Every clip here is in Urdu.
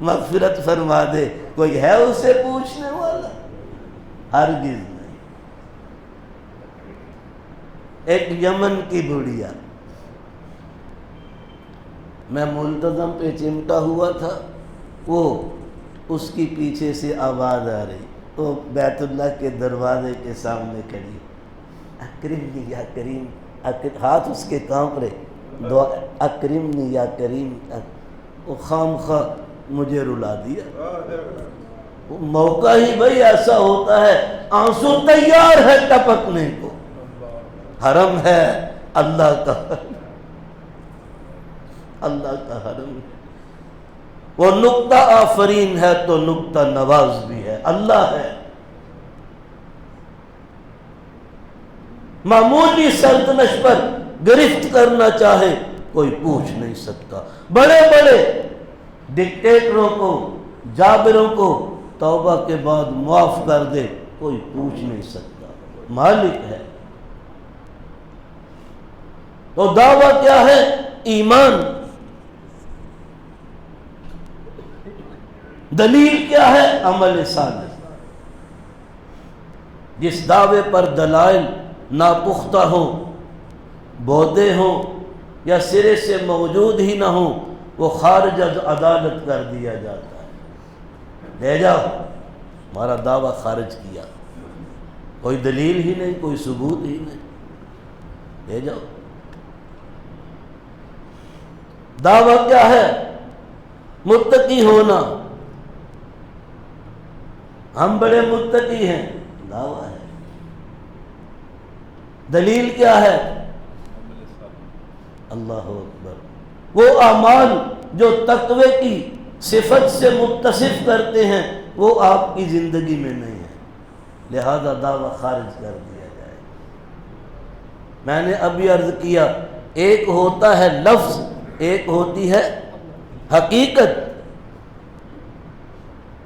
مغفرت فرما دے، کوئی ہے اسے پوچھنے والا؟ ہرگز نہیں۔ ایک یمن کی بڑھیا، میں ملتزم پہ چمٹا ہوا تھا، وہ اس کی پیچھے سے آواز آ رہی، وہ بیت اللہ کے دروازے کے سامنے کھڑی، اکرمنی یا کریم، ہاتھ اس کے کانپ رہے، دعا اکرمنی یا کریم، وہ خام خواہ مجھے رلا دیا۔ موقع ہی بھئی ایسا ہوتا ہے، آنسو تیار ہے ٹپکنے کو، حرم ہے اللہ کا، اللہ کا حرم ہے، وہ نقطہ آفرین ہے تو نقطہ نواز بھی ہے، اللہ ہے۔ معمولی سلطنت پر گرفت کرنا چاہے کوئی پوچھ نہیں سکتا، بڑے بڑے ڈکٹیٹروں کو، جابروں کو توبہ کے بعد معاف کر دے، کوئی پوچھ نہیں سکتا، مالک ہے۔ تو دعویٰ کیا ہے؟ ایمان۔ دلیل کیا ہے؟ عمل صالح۔ جس دعوے پر دلائل ناپختہ ہوں، بودے ہوں یا سرے سے موجود ہی نہ ہوں، وہ خارج از عدالت کر دیا جاتا ہے، لے جاؤ ہمارا دعویٰ خارج کیا، کوئی دلیل ہی نہیں، کوئی ثبوت ہی نہیں، لے جاؤ۔ دعویٰ کیا ہے؟ متقی ہونا، ہم بڑے متقی ہیں، دعویٰ ہے۔ دلیل کیا ہے؟ اللہ اکبر۔ وہ اعمال جو تقوی کی صفت سے متصف کرتے ہیں وہ آپ کی زندگی میں نہیں ہے، لہذا دعویٰ خارج کر دیا جائے۔ میں نے ابھی عرض کیا، ایک ہوتا ہے لفظ، ایک ہوتی ہے حقیقت۔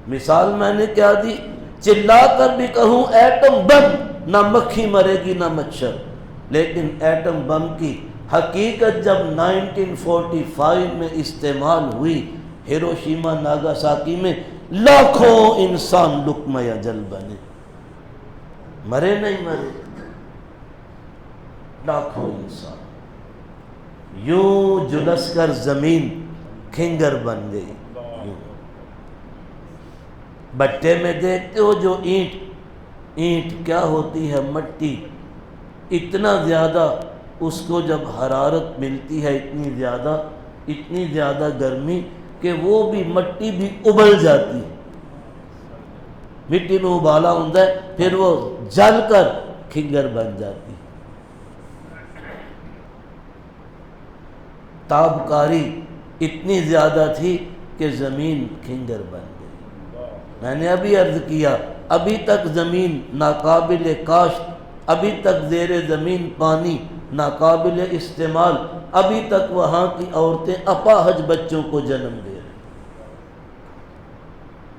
مثال میں نے کیا دی؟ چلا کر بھی کہوں ایٹم بم، نہ مکھی مرے گی نہ مچھر، لیکن ایٹم بم کی حقیقت جب 1945 میں استعمال ہوئی، ہیروشیما ناگاساکی میں لاکھوں انسان لقمہ اجل بنے، مرے نہیں مرے، لاکھوں انسان یوں جلس کر زمین کھنگر بن گئی۔ بٹے میں دیکھتے ہو جو اینٹ کیا ہوتی ہے؟ مٹی، اتنا زیادہ اس کو جب حرارت ملتی ہے، اتنی زیادہ گرمی کہ وہ بھی مٹی بھی ابل جاتی ہے، مٹی میں ابالا ہوتا ہے، پھر وہ جل کر کھنگر بن جاتی ہے۔ تابکاری اتنی زیادہ تھی کہ زمین کھنگر بن گئی۔ میں نے ابھی عرض کیا، ابھی تک زمین ناقابل کاشت، ابھی تک زیر زمین پانی ناقابل استعمال، ابھی تک وہاں کی عورتیں اپاہج بچوں کو جنم دے رہی۔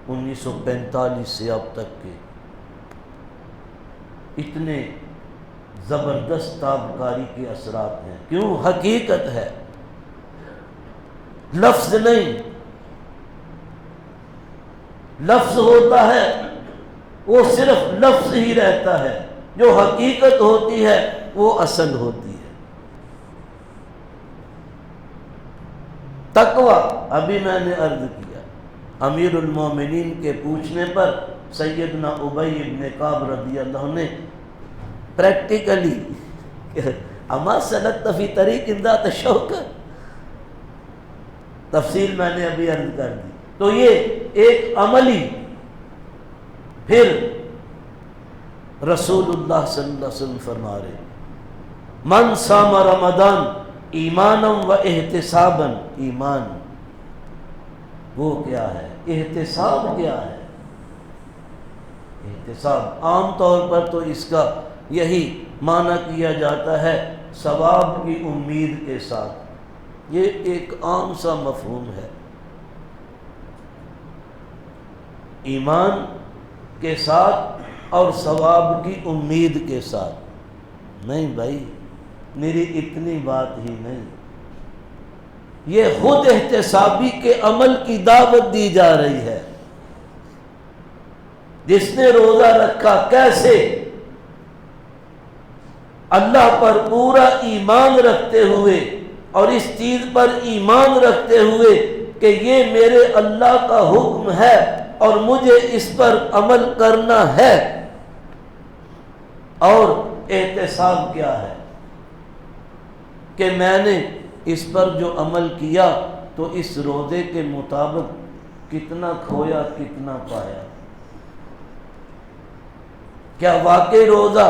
1945 سے اب تک کے اتنے زبردست تابکاری کے اثرات ہیں۔ کیوں؟ حقیقت ہے، لفظ نہیں۔ لفظ ہوتا ہے وہ صرف لفظ ہی رہتا ہے، جو حقیقت ہوتی ہے وہ اصل ہوتی ہے۔ تقویٰ، ابھی میں نے عرض کیا، امیر المومنین کے پوچھنے پر سیدنا ابی بن کعب رضی اللہ عنہ نے پریکٹیکلی اما سلکت فی طریق ذات شوکت، تفصیل میں نے ابھی عرض کر دی۔ تو یہ ایک عملی، پھر رسول اللہ صلی اللہ علیہ وسلم فرما رہے من صام رمضان ایمانا و احتسابا، ایمان وہ کیا ہے؟ احتساب کیا ہے؟ احتساب عام طور پر تو اس کا یہی معنی کیا جاتا ہے ثواب کی امید کے ساتھ، یہ ایک عام سا مفہوم ہے۔ ایمان کے ساتھ اور ثواب کی امید کے ساتھ نہیں بھائی، میری اتنی بات ہی نہیں، یہ خود احتسابی کے عمل کی دعوت دی جا رہی ہے۔ جس نے روزہ رکھا کیسے؟ اللہ پر پورا ایمان رکھتے ہوئے اور اس چیز پر ایمان رکھتے ہوئے کہ یہ میرے اللہ کا حکم ہے اور مجھے اس پر عمل کرنا ہے۔ اور احتساب کیا ہے کہ میں نے اس پر جو عمل کیا تو اس روزے کے مطابق کتنا کھویا کتنا پایا۔ کیا واقعی روزہ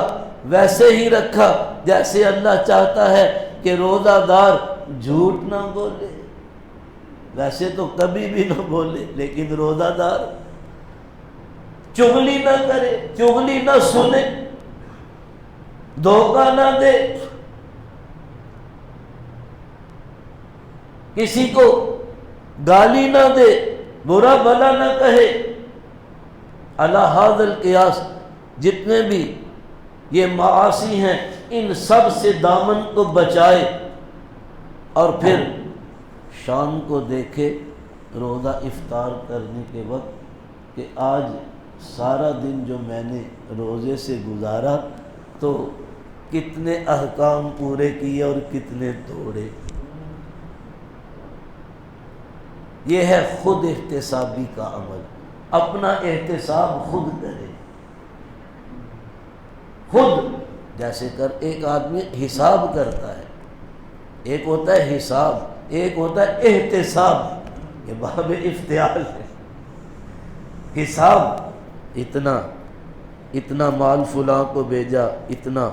ویسے ہی رکھا جیسے اللہ چاہتا ہے کہ روزہ دار جھوٹ نہ بولے؟ ویسے تو کبھی بھی نہ بولے، لیکن روزہ دار چغلی نہ کرے، چغلی نہ سنے، دھوکہ نہ دے، کسی کو گالی نہ دے، برا بھلا نہ کہے۔ علی ھذا القیاس جتنے بھی یہ معاصی ہیں ان سب سے دامن کو بچائے، اور پھر شام کو دیکھے روزہ افطار کرنے کے وقت کہ آج سارا دن جو میں نے روزے سے گزارا تو کتنے احکام پورے کیے اور کتنے توڑے۔ یہ ہے خود احتسابی کا عمل۔ اپنا احتساب خود کرے، خود جیسے کر ایک آدمی حساب کرتا ہے، ایک ہوتا ہے حساب، ایک ہوتا ہے احتساب۔ یہ باب افتعال ہے۔ حساب اتنا مال فلاں کو بھیجا، اتنا،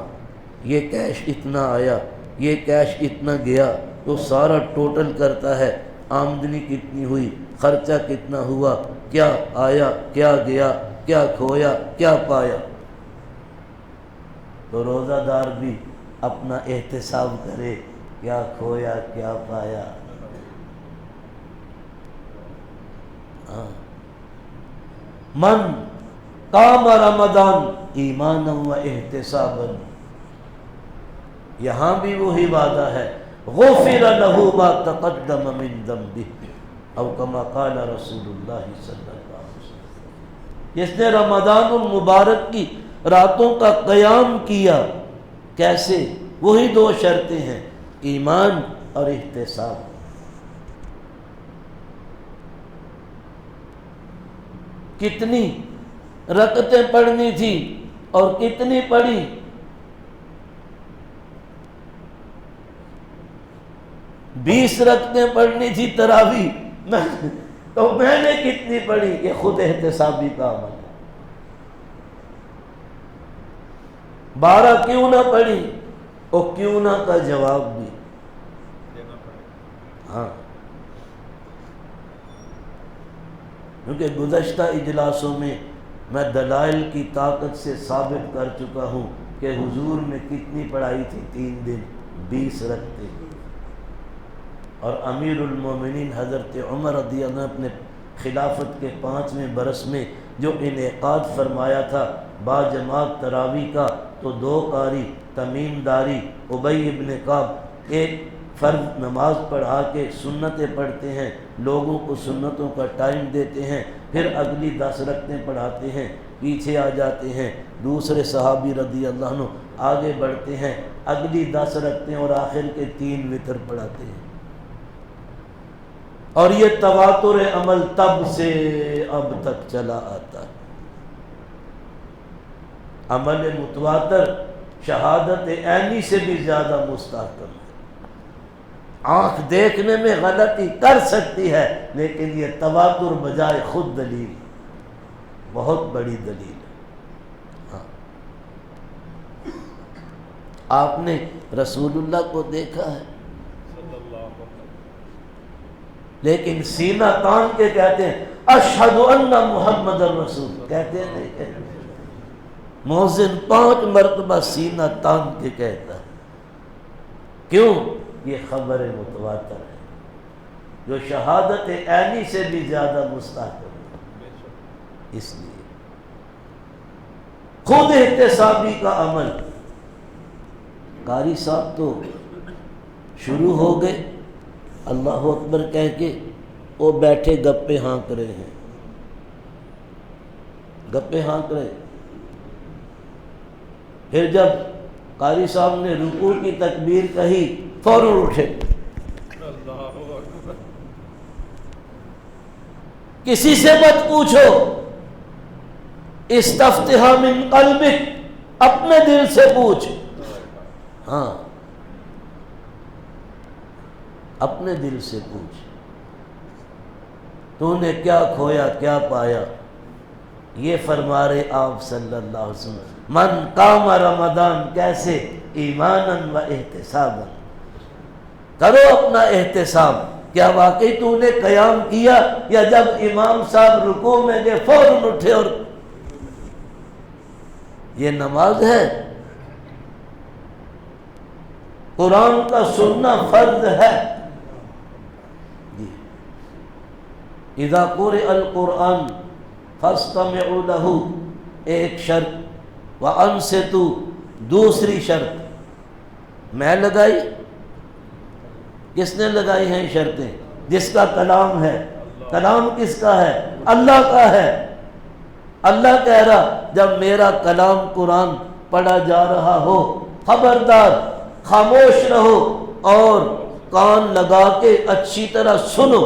یہ کیش اتنا آیا، یہ کیش اتنا گیا، تو سارا ٹوٹل کرتا ہے، آمدنی کتنی ہوئی، خرچہ کتنا ہوا، کیا آیا، کیا گیا، کیا کھویا، کیا پایا۔ تو روزہ دار بھی اپنا احتساب کرے، کیا کھویا کیا پایا۔ من قام رمضان ایمانا و احتسابا، یہاں بھی وہی وعدہ ہے، غفر له ما تقدم من ذنبہ او کما قال رسول اللہ صلی اللہ علیہ وسلم۔ جس نے رمضان المبارک کی راتوں کا قیام کیا، کیسے؟ وہی دو شرطیں ہیں، ایمان اور احتساب۔ کتنی رکعتیں پڑھنی تھی اور کتنی پڑھی؟ 20 رکعتیں پڑھنی تھی تراویح، تو میں نے کتنی پڑھی؟ یہ خود احتسابی کا عمل ہے۔ 12 کیوں نہ پڑھی؟ اور کیوں نہ کا جواب بھی۔ ہاں، کیونکہ گزشتہ اجلاسوں میں میں دلائل کی طاقت سے ثابت کر چکا ہوں کہ حضور نے کتنی پڑھائی تھی 3 دن، 20 رکعتیں۔ اور امیر المومنین حضرت عمر رضی اللہ عنہ اپنے خلافت کے 5ویں برس میں جو انعقاد فرمایا تھا با جماعت تراویح کا، تو 2 قاری تمیم داری ابی ابن کعب ایک فرض نماز پڑھا کے سنتیں پڑھتے ہیں، لوگوں کو سنتوں کا ٹائم دیتے ہیں، پھر اگلی 10 رکعتیں پڑھاتے ہیں، پیچھے آ جاتے ہیں، دوسرے صحابی رضی اللہ عنہ آگے بڑھتے ہیں، اگلی 10 رکعتیں اور آخر کے 3 وتر پڑھاتے ہیں۔ اور یہ تواتر عمل تب سے اب تک چلا آتا ہے۔ عمل متواتر شہادت عینی سے بھی زیادہ مستحکم ہے۔ آنکھ دیکھنے میں غلطی کر سکتی ہے، لیکن یہ تواتر بجائے خود دلیل، بہت بڑی دلیل ہے۔ ہاں، آپ نے رسول اللہ کو دیکھا ہے، لیکن سینہ تان کے کہتے ہیں اشہد ان محمد الرسول، کہتے ہیں نہیں، مؤذن 5 مرتبہ سینہ تان کے کہتا ہے۔ کیوں؟ یہ خبر متواتر ہے جو شہادت عینی سے بھی زیادہ مستحکم ہے۔ اس لیے خود احتسابی کا عمل۔ قاری صاحب تو شروع ہو گئے، اللہ اکبر کہہ کے وہ بیٹھے گپے ہانک رہے ہیں، گپے ہانک رہے۔ پھر جب قاری صاحب نے رکوع کی تکبیر کہی فوراً اٹھے۔ کسی سے مت پوچھو، استفتح من قلبک، اپنے دل سے پوچھ، ہاں اپنے دل سے پوچھ، تو نے کیا کھویا کیا پایا۔ یہ فرما رہے آپ صلی اللہ علیہ وسلم، من قام رمضان، کیسے؟ ایمانا و احتسابا، کرو اپنا احتساب، کیا واقعی تو نے قیام کیا، یا جب امام صاحب رکوع میں گئے فوراً اٹھے اور یہ نماز ہے؟ قرآن کا سننا فرض ہے۔ اذا قرئ القرآن فاستمعوا له، ایک شرط، وانصتوا دوسری شرط۔ میں لگائی؟ کس نے لگائی ہیں شرطیں؟ جس کا کلام ہے۔ کلام کس کا ہے؟ اللہ کا ہے۔ اللہ کہہ رہا جب میرا کلام قرآن پڑھا جا رہا ہو خبردار خاموش رہو اور کان لگا کے اچھی طرح سنو،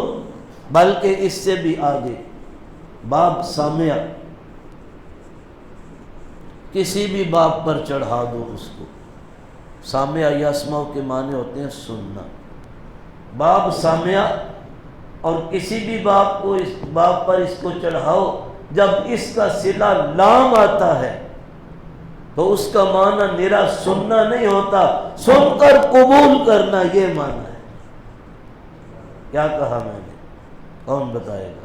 بلکہ اس سے بھی آگے باب سامعہ، کسی بھی باب پر چڑھا دو اس کو۔ سامعہ یسمع کے معنی ہوتے ہیں سننا۔ باب سامعہ، اور کسی بھی باب کو اس باب پر اس کو چڑھاؤ، جب اس کا صلہ لام آتا ہے تو اس کا معنی میرا سننا نہیں ہوتا، سن کر قبول کرنا، یہ معنی ہے۔ کیا کہا میں نے؟ کون بتائے گا؟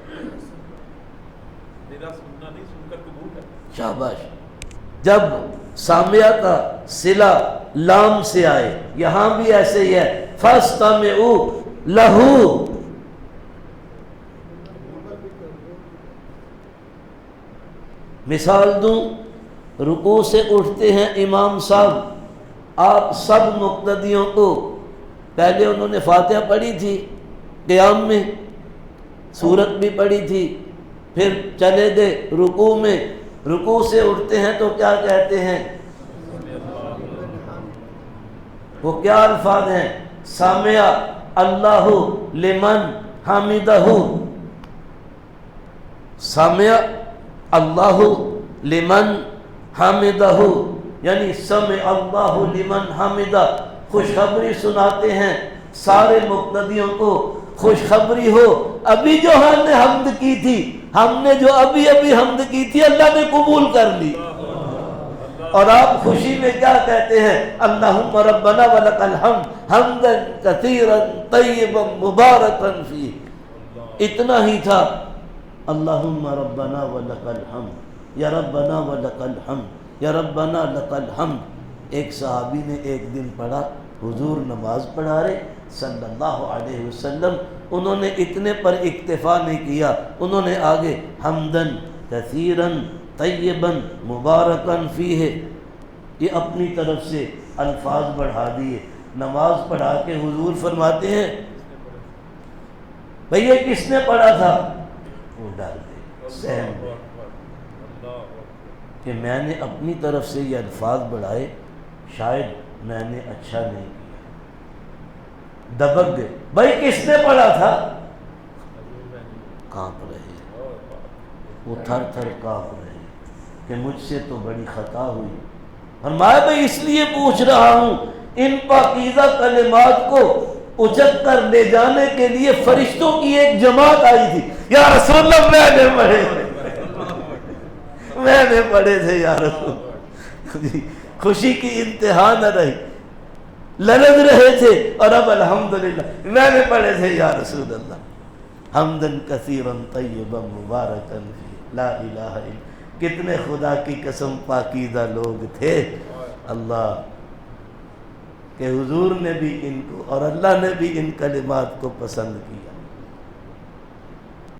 میرا سننا نہیں، سن کر قبول کرنا۔ شاباش۔ جب سامعہ کا صلہ لام سے آئے، یہاں بھی ایسے ہی ہے، فَاسْتَمِعُوا لَهُ۔ مثال دوں، رکوع سے اٹھتے ہیں امام صاحب، آپ سب مقتدیوں کو، پہلے انہوں نے فاتحہ پڑھی تھی قیام میں، سورت بھی پڑھی تھی، پھر چلے گئے رکوع میں، رکوع سے اٹھتے ہیں تو کیا کہتے ہیں؟ وہ کیا الفاظ ہیں؟ سامع اللہ لمن حمدہ، سامع اللہ لمن حمدہ، یعنی سمع اللہ لمن حمدہ، خوشخبری سناتے ہیں سارے مقتدیوں کو، خوشخبری ہو، ابھی جو ہم نے حمد کی تھی، ہم نے جو ابھی حمد کی تھی اللہ نے قبول کر لی، اور آپ خوشی میں کیا کہتے ہیں؟ اللہم ربنا ولک الحمد حمدا کثیرا طیبا مبارکا فیہ۔ اتنا ہی تھا، اللہم ربنا ولک الحمد، یا ربنا ولک الحمد، یا ربنا لک الحمد۔ ایک صحابی نے ایک دن پڑھا، حضور نماز پڑھا رہے صلی اللہ علیہ وسلم، انہوں نے اتنے پر اکتفا نہیں کیا، انہوں نے آگے حمدن کثیرن طیباً مبارکاً فیہ، یہ اپنی طرف سے الفاظ بڑھا دیے۔ نماز پڑھا کے حضور فرماتے ہیں بھئی یہ کس نے پڑھا تھا؟ وہ ڈال دے سہم دے کہ میں نے اپنی طرف سے یہ الفاظ بڑھائے، شاید میں نے اچھا نہیں کیا، دبک گئے۔ بھئی کس نے پڑھا تھا؟ کانپ رہے، وہ تھر تھر کانپ رہے کہ مجھ سے تو بڑی خطا ہوئی۔ فرمایا میں اس لیے پوچھ رہا ہوں، ان پاکیزہ کلمات کو اچک کر لے جانے کے لیے فرشتوں کی ایک جماعت آئی تھی۔ یا رسول اللہ میں نے پڑھے تھے یا رسول، خوشی کی انتہا نہ رہی، لرز رہے تھے، اور اب الحمدللہ میں نے پڑھے تھے یا رسول اللہ، حمدن کثیرا طیبا مبارکا فیہ، لا الہ الا۔ کتنے خدا کی قسم پاکیزہ لوگ تھے، اللہ کہ حضور نے بھی ان کو اور اللہ نے بھی ان کلمات کو پسند کیا۔